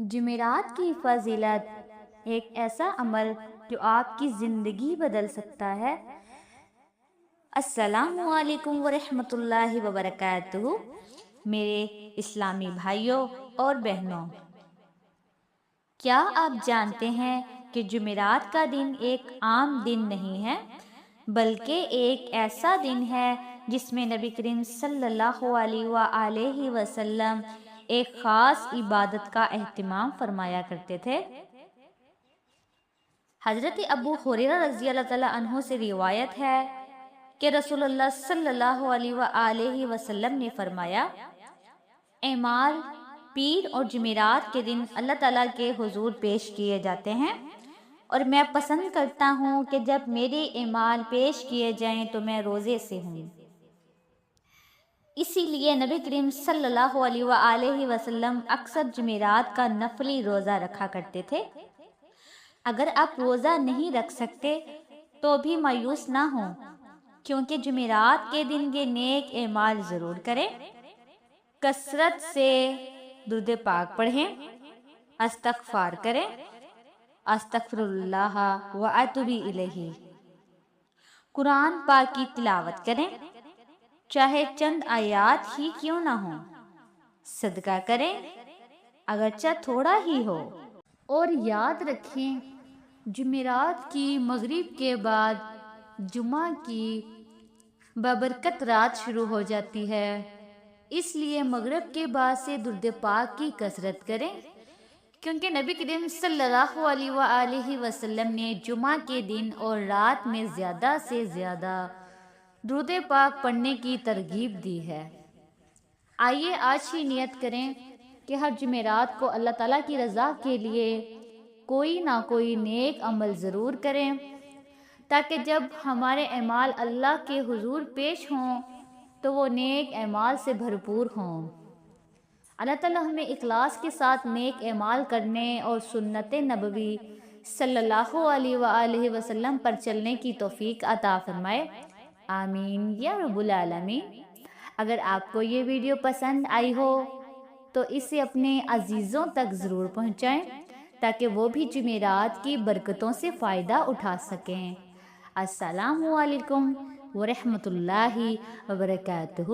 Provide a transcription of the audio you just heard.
جمعرات کی فضیلت ایک ایسا عمل جو آپ کی زندگی بدل سکتا ہے۔ السلام علیکم ورحمۃ اللہ وبرکاتہ۔ میرے اسلامی بھائیوں اور بہنوں، کیا آپ جانتے ہیں کہ جمعرات کا دن ایک عام دن نہیں ہے، بلکہ ایک ایسا دن ہے جس میں نبی کریم صلی اللہ علیہ وآلہ وسلم ایک خاص عبادت کا اہتمام فرمایا کرتے تھے۔ حضرت ابو ہریرہ رضی اللہ تعالیٰ عنہ سے روایت ہے کہ رسول اللہ صلی اللہ علیہ وآلہ وسلم نے فرمایا، اعمال پیر اور جمعرات کے دن اللہ تعالیٰ کے حضور پیش کیے جاتے ہیں، اور میں پسند کرتا ہوں کہ جب میرے اعمال پیش کیے جائیں تو میں روزے سے ہوں۔ اسی لیے نبی کریم صلی اللہ علیہ وآلہ وسلم اکثر جمعرات کا نفلی روزہ رکھا کرتے تھے۔ اگر آپ روزہ نہیں رکھ سکتے تو بھی مایوس نہ ہوں، کیونکہ جمعرات کے دن یہ نیک اعمال ضرور کریں۔ کثرت سے درود پاک پڑھیں، استغفار کریں، استغفر اللہ و اتوب الیہ، قرآن پاک کی تلاوت کریں، چاہے چند آیات ہی کیوں نہ ہوں، صدقہ کریں اگرچہ تھوڑا ہی ہو، اور یاد رکھیں جمعرات کی مغرب کے بعد جمعہ کی بابرکت رات شروع ہو جاتی ہے، اس لیے مغرب کے بعد سے درود پاک کی کثرت کریں، کیونکہ نبی کریم صلی اللہ علیہ وآلہ وسلم نے جمعہ کے دن اور رات میں زیادہ سے زیادہ درود پاک پڑھنے کی ترغیب دی ہے۔ آئیے آج ہی نیت کریں کہ ہر جمعرات کو اللہ تعالیٰ کی رضا کے لیے کوئی نہ کوئی نیک عمل ضرور کریں، تاکہ جب ہمارے اعمال اللہ کے حضور پیش ہوں تو وہ نیک اعمال سے بھرپور ہوں۔ اللہ تعالیٰ ہمیں اخلاص کے ساتھ نیک اعمال کرنے اور سنت نبوی صلی اللہ علیہ وآلہ وسلم پر چلنے کی توفیق عطا فرمائے، آمین یا رب العالمین۔ اگر آپ کو یہ ویڈیو پسند آئی ہو تو اسے اپنے عزیزوں تک ضرور پہنچائیں، تاکہ وہ بھی جمعرات کی برکتوں سے فائدہ اٹھا سکیں۔ السلام علیکم ورحمۃ اللہ وبرکاتہ۔